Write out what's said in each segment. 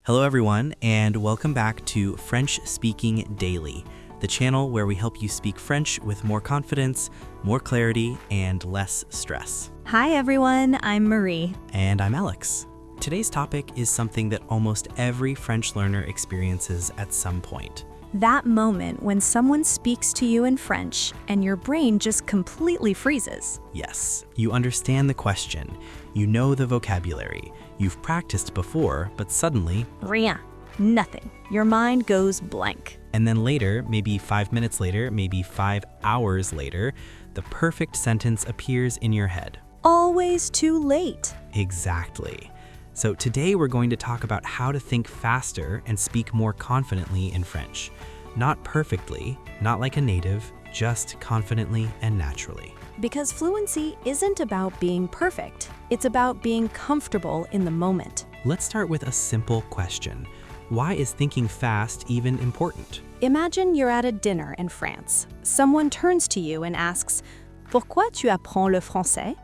Hello everyone, and welcome back to French Speaking Daily, the channel where we help you speak French with more confidence, more clarity, and less stress. Hi everyone, I'm Marie. And I'm Alex. Today's topic is something that almost every French learner experiences at some point. That moment when someone speaks to you in French and your brain just completely freezes. Yes, you understand the question, you know the vocabulary, you've practiced before, but suddenly, Rien. Nothing. Your mind goes blank. and then later, maybe 5 minutes later, maybe 5 hours later, the perfect sentence appears in your head. Always too late. Exactly. So today we're going to talk about how to think faster and speak more confidently in French. Not perfectly, not like a native, just confidently and naturally. Because fluency isn't about being perfect. It's about being comfortable in the moment. Let's start with a simple question. Why is thinking fast even important? Imagine you're at a dinner in France. Someone turns to you and asks, Pourquoi tu apprends le français?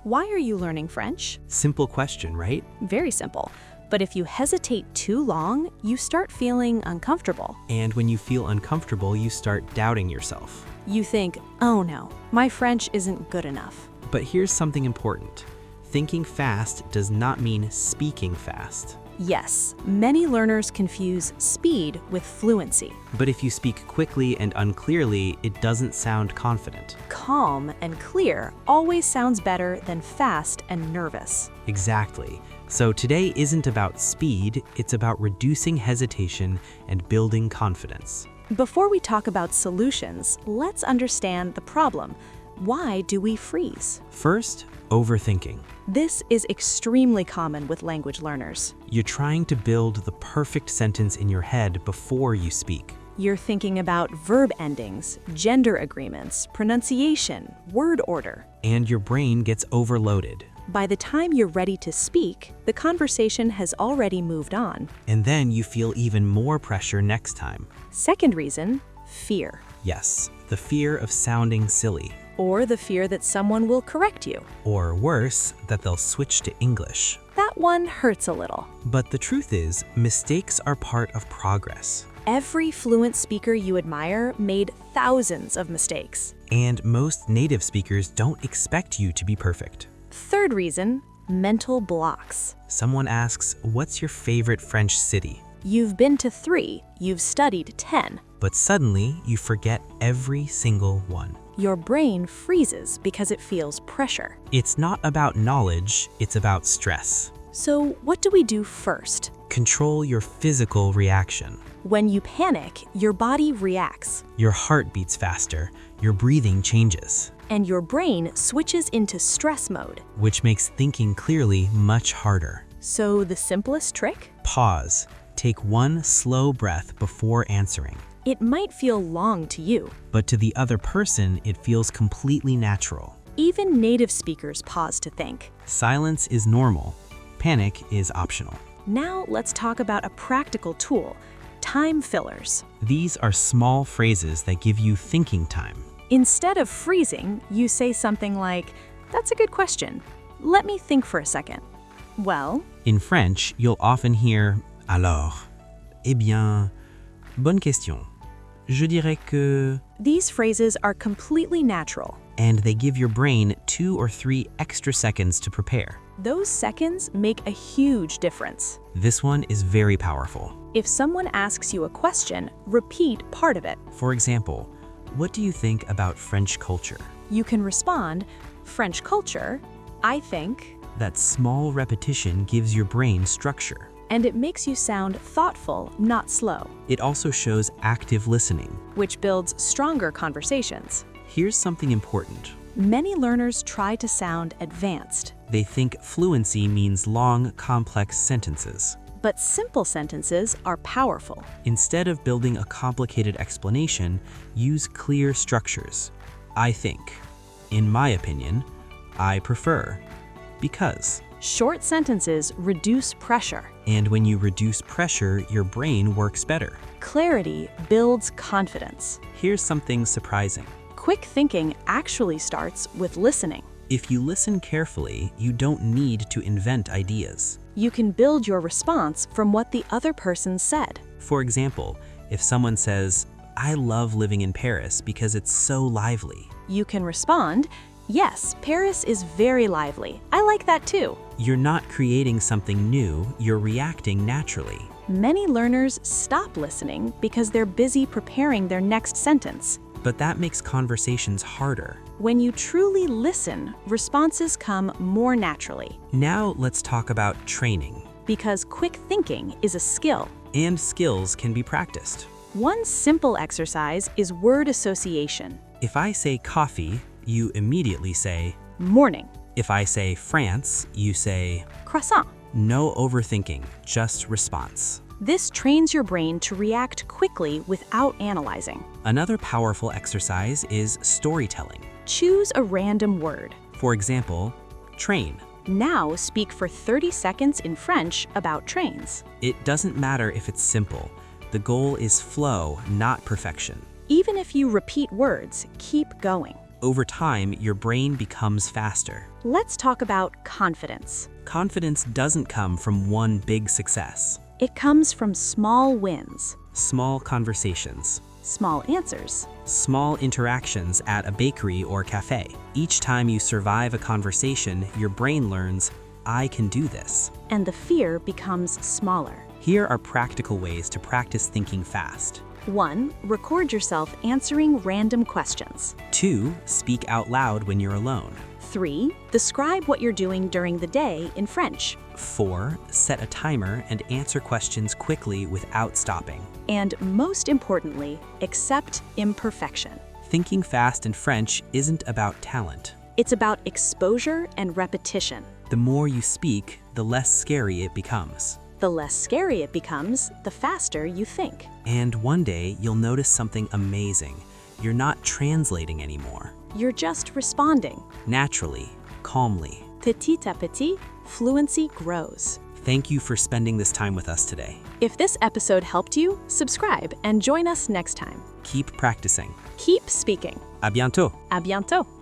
Why are you learning French? Simple question, right? Very simple. But if you hesitate too long, you start feeling uncomfortable. And when you feel uncomfortable, you start doubting yourself. You think, oh no, my French isn't good enough. But here's something important. Thinking fast does not mean speaking fast. Yes, many learners confuse speed with fluency. But if you speak quickly and unclearly, it doesn't sound confident. Calm and clear always sounds better than fast and nervous. Exactly. So today isn't about speed, it's about reducing hesitation and building confidence. Before we talk about solutions, let's understand the problem. Why do we freeze? First, overthinking. This is extremely common with language learners. You're trying to build the perfect sentence in your head before you speak. You're thinking about verb endings, gender agreements, pronunciation, word order. And your brain gets overloaded. By the time you're ready to speak, the conversation has already moved on. And then you feel even more pressure next time. Second reason, fear. Yes, the fear of sounding silly. Or the fear that someone will correct you. Or worse, that they'll switch to English. That one hurts a little. But the truth is, mistakes are part of progress. Every fluent speaker you admire made thousands of mistakes. And most native speakers don't expect you to be perfect. Third reason, mental blocks. Someone asks, what's your favorite French city? You've been to 3, you've studied 10. But suddenly, you forget every single one. Your brain freezes because it feels pressure. It's not about knowledge, it's about stress. So what do we do first? Control your physical reaction. When you panic, your body reacts, Your heart beats faster, your breathing changes, and your brain switches into stress mode. which makes thinking clearly much harder. So the simplest trick? Pause. Take one slow breath before answering. It might feel long to you. But to the other person, it feels completely natural. Even native speakers pause to think. Silence is normal. Panic is optional. Now let's talk about a practical tool, time fillers. These are small phrases that give you thinking time. Instead of freezing, you say something like, "That's a good question. Let me think for a second." Well, In French, you'll often hear alors, eh bien, bonne question. Je dirais que, these phrases are completely natural. and they give your brain 2 or 3 extra seconds to prepare. Those seconds make a huge difference. This one is very powerful. If someone asks you a question, repeat part of it. For example, what do you think about French culture? You can respond, "French culture, I think," That small repetition gives your brain structure. and it makes you sound thoughtful, not slow, It also shows active listening. which builds stronger conversations. Here's something important. Many learners try to sound advanced, They think fluency means long, complex sentences. but simple sentences are powerful. Instead of building a complicated explanation, use clear structures. I think. In my opinion. I prefer. Because. Short sentences reduce pressure. And when you reduce pressure, your brain works better. Clarity builds confidence. Here's something surprising. Quick thinking actually starts with listening. If you listen carefully, you don't need to invent ideas. You can build your response from what the other person said. For example, if someone says, "I love living in Paris because it's so lively," You can respond, "Yes, Paris is very lively. I like that too." you're not creating something new, you're reacting naturally. Many learners stop listening because they're busy preparing their next sentence. But that makes conversations harder. When you truly listen, responses come more naturally, Now let's talk about training. because quick thinking is a skill. And skills can be practiced. One simple exercise is word association. If I say coffee, you immediately say, Morning. if I say France, you say, Croissant. no overthinking, just response. This trains your brain to react quickly without analyzing. Another powerful exercise is storytelling. Choose a random word. For example, train. Now speak for 30 seconds in French about trains. It doesn't matter if it's simple. The goal is flow, not perfection. Even if you repeat words, keep going. Over time, your brain becomes faster. Let's talk about confidence. Confidence doesn't come from one big success. It comes from small wins, Small conversations, small answers. small interactions at a bakery or cafe. Each time you survive a conversation, your brain learns, I can do this. And the fear becomes smaller. Here are practical ways to practice thinking fast. 1. Record yourself answering random questions. 2. Speak out loud when you're alone. 3. Describe what you're doing during the day in French. 4. Set a timer and answer questions quickly without stopping. And most importantly, accept imperfection. Thinking fast in French isn't about talent. It's about exposure and repetition. The more you speak, the less scary it becomes. The less scary it becomes, the faster you think. And one day, you'll notice something amazing. You're not translating anymore. You're just responding. Naturally, calmly. Petit à petit, fluency grows. Thank you for spending this time with us today. If this episode helped you, subscribe and join us next time. Keep practicing. Keep speaking. À bientôt. À bientôt.